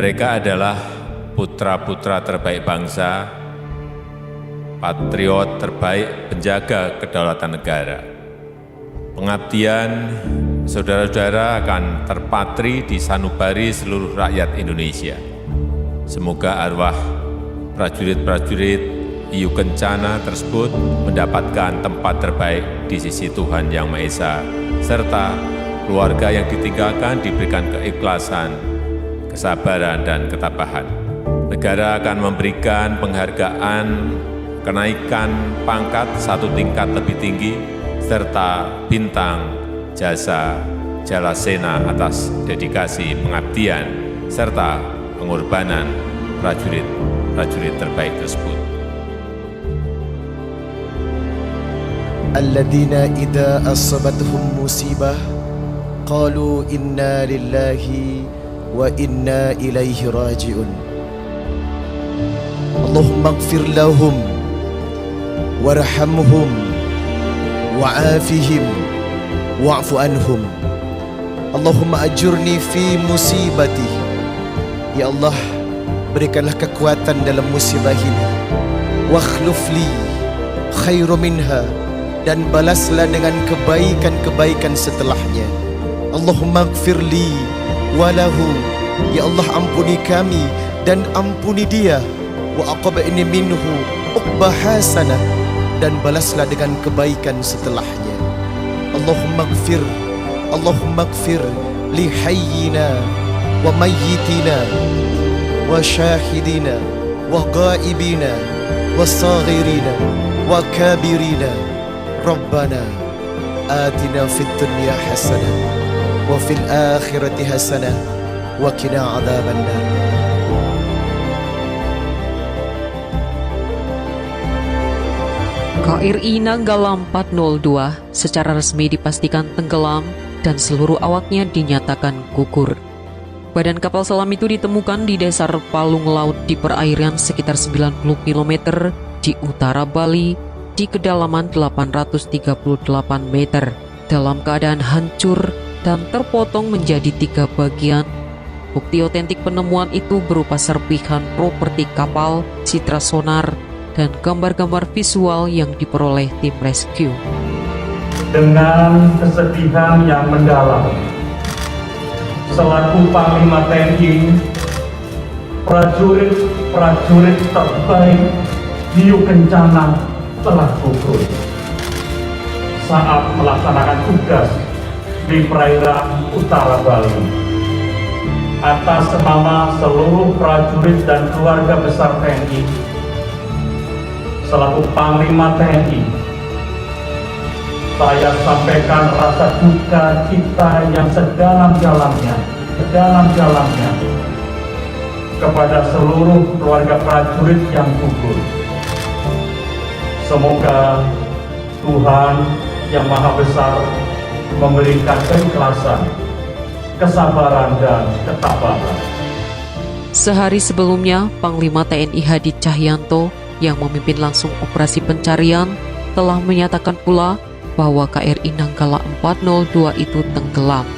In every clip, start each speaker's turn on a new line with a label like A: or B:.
A: Mereka adalah putra-putra terbaik bangsa, patriot terbaik penjaga kedaulatan negara. Pengabdian saudara-saudara akan terpatri di sanubari seluruh rakyat Indonesia. Semoga arwah prajurit-prajurit Hiu Kencana tersebut mendapatkan tempat terbaik di sisi Tuhan Yang Maha Esa, serta keluarga yang ditinggalkan diberikan keikhlasan, kesabaran, dan ketabahan. Negara akan memberikan penghargaan kenaikan pangkat 1 tingkat lebih tinggi, serta bintang jasa Jalasena atas dedikasi pengabdian serta pengorbanan prajurit-prajurit terbaik tersebut.
B: Alladzina idza asabatuhum musibah qalu inna lillahi wa inna ilaihi raji'un. Allahumma ighfir lahum warhamhum wa'afihim wa'fu anhum. Allahumma ajurni fi musibati. Ya Allah, berikanlah kekuatan dalam musibah ini. Wakhluf li khairu minha, dan balaslah dengan kebaikan-kebaikan setelahnya. Allahumma gfirli walahu. Ya Allah, ampuni kami dan ampuni dia. Wa aqabni minhu uqba hasanah, dan balaslah dengan kebaikan setelahnya. Allahumma gfir li hayyina wa mayyitina wa syahidina wa ghaibina wa saghirina wa kabirina. Rabbana atina fid dunya hasanah wa fil akhirati hasanah wa qina adzabannar.
C: KRI Nanggala 402 secara resmi dipastikan tenggelam dan seluruh awaknya dinyatakan gugur. Badan kapal selam itu ditemukan di dasar palung laut di perairan sekitar 90 km di utara Bali di kedalaman 838 meter dalam keadaan hancur dan terpotong menjadi 3 bagian. Bukti otentik penemuan itu berupa serpihan properti kapal, citra sonar, dan gambar-gambar visual yang diperoleh tim rescue.
D: Dengan kesedihan yang mendalam, selaku Panglima TNI, prajurit-prajurit terbaik Hiu Kencana telah gugur saat melaksanakan tugas di perairan utara Bali. Atas nama seluruh prajurit dan keluarga besar TNI, selaku Panglima TNI, saya sampaikan rasa duka cita yang sedalam-dalamnya kepada seluruh keluarga prajurit yang gugur. Semoga Tuhan Yang Maha Besar memberikan keikhlasan, kesabaran, dan ketabahan.
C: Sehari sebelumnya, Panglima TNI Hadi Cahyanto yang memimpin langsung operasi pencarian telah menyatakan pula bahwa KRI Nanggala 402 itu tenggelam.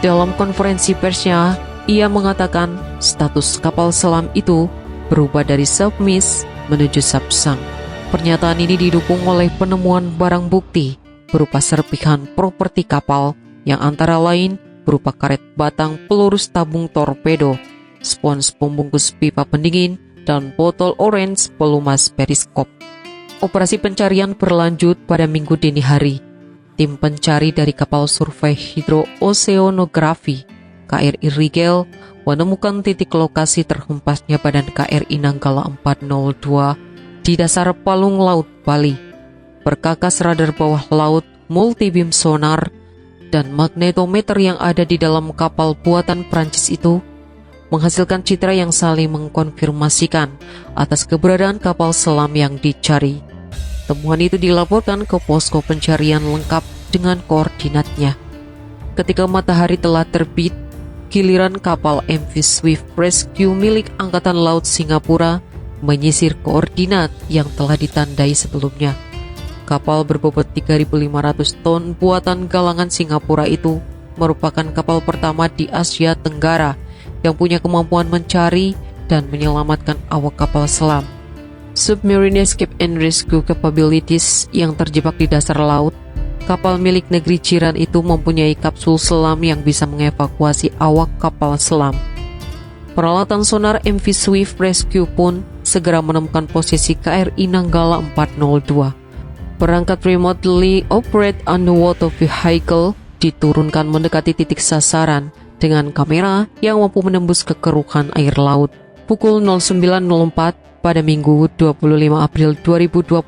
C: Dalam konferensi persnya, ia mengatakan status kapal selam itu berubah dari submiss menuju subsunk. Pernyataan ini didukung oleh penemuan barang bukti berupa serpihan properti kapal yang antara lain berupa karet batang peluru tabung torpedo, spons pembungkus pipa pendingin, dan botol orange pelumas periskop. Operasi pencarian berlanjut pada Minggu dini hari. Tim pencari dari kapal survei hidrooceanografi KRI Rigel menemukan titik lokasi terhempasnya badan KRI Nanggala 402 di dasar palung laut Bali. Perkakas radar bawah laut, multibim sonar, dan magnetometer yang ada di dalam kapal buatan Prancis itu menghasilkan citra yang saling mengkonfirmasikan atas keberadaan kapal selam yang dicari. Temuan itu dilaporkan ke posko pencarian lengkap dengan koordinatnya. Ketika matahari telah terbit, giliran kapal MV Swift Rescue milik Angkatan Laut Singapura menyisir koordinat yang telah ditandai sebelumnya. Kapal berbobot 3.500 ton buatan galangan Singapura itu merupakan kapal pertama di Asia Tenggara yang punya kemampuan mencari dan menyelamatkan awak kapal selam. Submarine Escape and Rescue Capabilities yang terjebak di dasar laut, kapal milik negeri jiran itu mempunyai kapsul selam yang bisa mengevakuasi awak kapal selam. Peralatan sonar MV Swift Rescue pun segera menemukan posisi KRI Nanggala 402. Perangkat remotely operate underwater vehicle diturunkan mendekati titik sasaran dengan kamera yang mampu menembus kekeruhan air laut. Pukul 09.04 pada Minggu 25 April 2021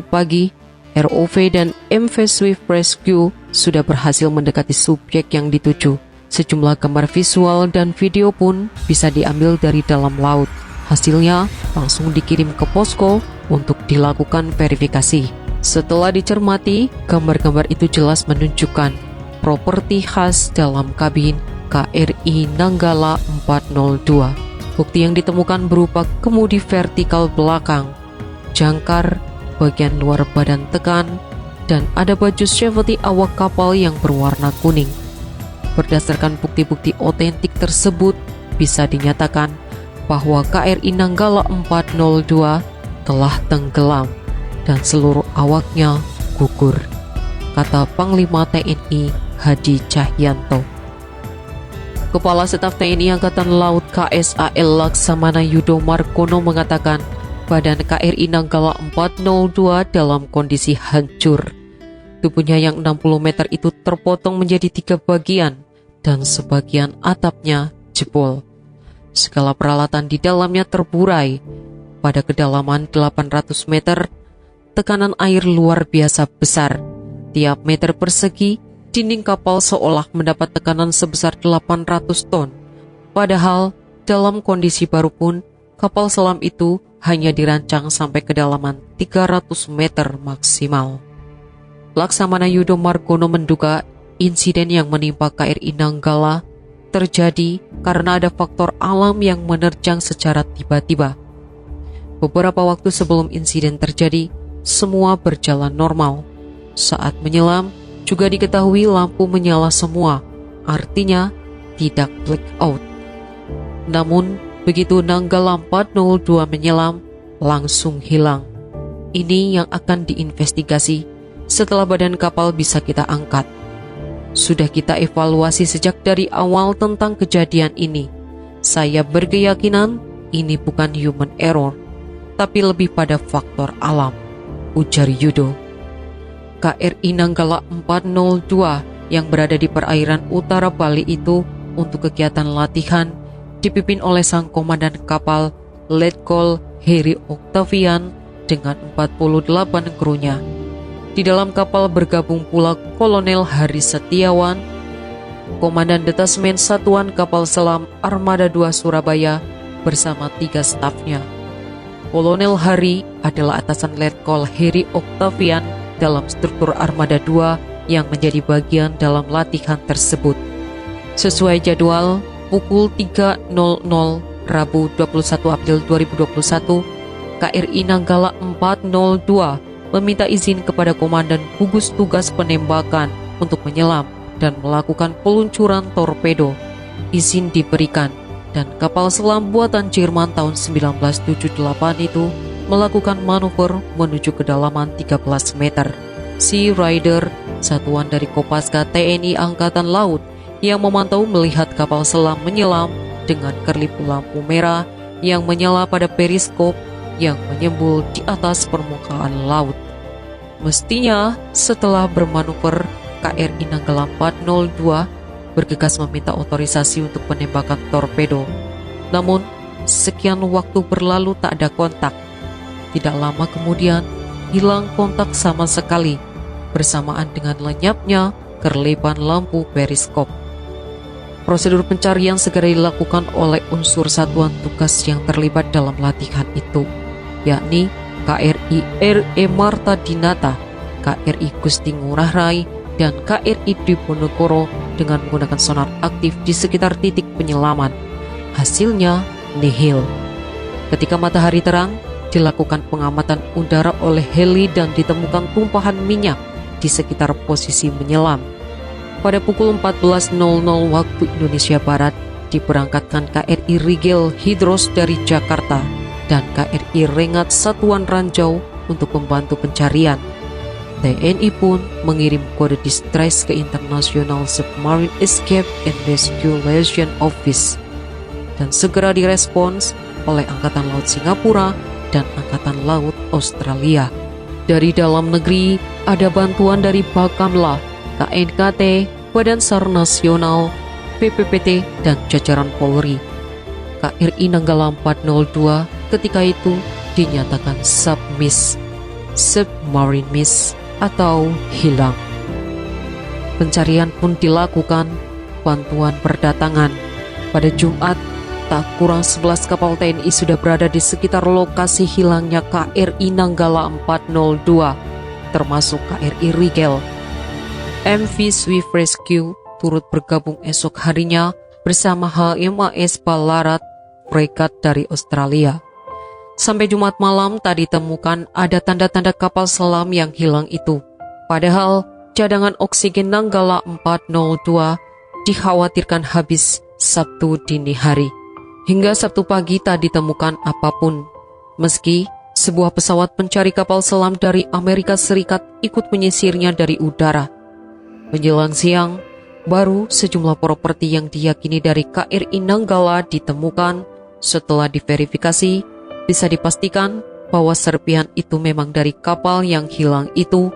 C: pagi, ROV dan MV Swift Rescue sudah berhasil mendekati subjek yang dituju. Sejumlah gambar visual dan video pun bisa diambil dari dalam laut. Hasilnya langsung dikirim ke posko untuk dilakukan verifikasi. Setelah dicermati, gambar-gambar itu jelas menunjukkan properti khas dalam kabin KRI Nanggala 402. Bukti yang ditemukan berupa kemudi vertikal belakang, jangkar, bagian luar badan tekan, dan ada baju safety awak kapal yang berwarna kuning. Berdasarkan bukti-bukti otentik tersebut, bisa dinyatakan bahwa KRI Nanggala 402 telah tenggelam dan seluruh awaknya gugur, kata Panglima TNI Hadi Cahyanto. Kepala Staf TNI Angkatan Laut KSAL Laksamana Yudo Margono mengatakan badan KRI Nanggala 402 dalam kondisi hancur. Tubuhnya yang 60 meter itu terpotong menjadi 3 bagian dan sebagian atapnya jebol. Segala peralatan di dalamnya terburai. Pada kedalaman 800 meter, tekanan air luar biasa besar. Tiap meter persegi, dinding kapal seolah mendapat tekanan sebesar 800 ton. Padahal, dalam kondisi baru pun, kapal selam itu hanya dirancang sampai kedalaman 300 meter maksimal. Laksamana Yudo Margono menduga insiden yang menimpa KRI Nanggala terjadi karena ada faktor alam yang menerjang secara tiba-tiba. Beberapa waktu sebelum insiden terjadi, semua berjalan normal. Saat menyelam, juga diketahui lampu menyala semua, artinya tidak blackout. Namun, begitu Nanggala 402 menyelam, langsung hilang. Ini yang akan diinvestigasi setelah badan kapal bisa kita angkat. Sudah kita evaluasi sejak dari awal tentang kejadian ini. Saya berkeyakinan ini bukan human error, tapi lebih pada faktor alam, ujar Yudo. KRI Nanggala 402 yang berada di perairan utara Bali itu untuk kegiatan latihan dipimpin oleh sang komandan kapal Letkol Heri Octavian dengan 48 krunya. Di dalam kapal bergabung pula Kolonel Hari Setiawan, Komandan Detasmen Satuan Kapal Selam Armada 2 Surabaya bersama 3 stafnya. Kolonel Hari adalah atasan Letkol Heri Octavian dalam struktur Armada 2 yang menjadi bagian dalam latihan tersebut. Sesuai jadwal, pukul 3.00 Rabu 21 April 2021, KRI Nanggala 402 meminta izin kepada Komandan Gugus Tugas Penembakan untuk menyelam dan melakukan peluncuran torpedo. Izin diberikan dan kapal selam buatan Jerman tahun 1978 itu melakukan manuver menuju kedalaman 13 meter. Sea Rider, satuan dari Kopaska TNI Angkatan Laut yang memantau melihat kapal selam menyelam dengan kerlip lampu merah yang menyala pada periskop yang menyembul di atas permukaan laut. Mestinya setelah bermanuver, KRI Nanggala 402 bergegas meminta otorisasi untuk penembakan torpedo. Namun, sekian waktu berlalu tak ada kontak. Tidak lama kemudian, hilang kontak sama sekali, bersamaan dengan lenyapnya kerlipan lampu periskop. Prosedur pencarian segera dilakukan oleh unsur satuan tugas yang terlibat dalam latihan itu, yakni KRI RE Marta Dinata, KRI Gusti Ngurah Rai, dan KRI Diponegoro dengan menggunakan sonar aktif di sekitar titik penyelaman. Hasilnya nihil. Ketika matahari terang, dilakukan pengamatan udara oleh heli dan ditemukan tumpahan minyak di sekitar posisi menyelam. Pada pukul 14.00 waktu Indonesia Barat, diberangkatkan KRI Rigel Hidros dari Jakarta dan KRI Rengat Satuan Ranjau untuk membantu pencarian. TNI pun mengirim kode distress ke International Submarine Escape and Rescue Liaison Office dan segera direspons oleh Angkatan Laut Singapura dan Angkatan Laut Australia. Dari dalam negeri ada bantuan dari Bakamla, KNKT, Badan SAR Nasional, PPPT, dan jajaran Polri. KRI Nanggala 402 ketika itu dinyatakan submarine miss atau hilang. Pencarian pun dilakukan, bantuan berdatangan. Pada Jumat, tak kurang 11 kapal TNI sudah berada di sekitar lokasi hilangnya KRI Nanggala 402, termasuk KRI Rigel. MV Swift Rescue turut bergabung esok harinya bersama HMAS Ballarat, fregat dari Australia. Sampai Jumat malam tak ditemukan ada tanda-tanda kapal selam yang hilang itu. Padahal cadangan oksigen Nanggala 402 dikhawatirkan habis Sabtu dini hari. Hingga Sabtu pagi tak ditemukan apapun. Meski sebuah pesawat pencari kapal selam dari Amerika Serikat ikut menyisirnya dari udara. Menjelang siang, baru sejumlah properti yang diyakini dari KRI Nanggala ditemukan. Setelah diverifikasi, bisa dipastikan bahwa serpihan itu memang dari kapal yang hilang itu,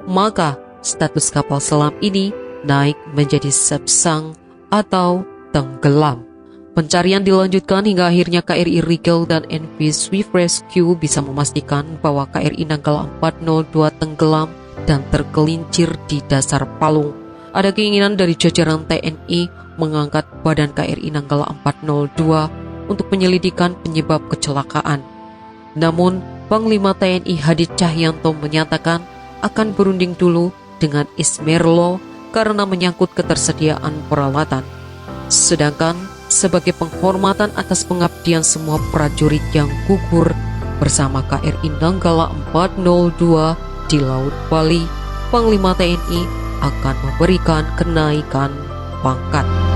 C: maka status kapal selam ini naik menjadi subsang atau tenggelam. Pencarian dilanjutkan hingga akhirnya KRI Rigel dan MV Swift Rescue bisa memastikan bahwa KRI Nanggala 402 tenggelam dan tergelincir di dasar palung. Ada keinginan dari jajaran TNI mengangkat badan KRI Nanggala 402 untuk penyelidikan penyebab kecelakaan. Namun, Panglima TNI Hadi Cahyanto menyatakan akan berunding dulu dengan Ismerlo karena menyangkut ketersediaan peralatan. Sedangkan, sebagai penghormatan atas pengabdian semua prajurit yang gugur bersama KRI Nanggala 402 di Laut Bali, Panglima TNI akan memberikan kenaikan pangkat.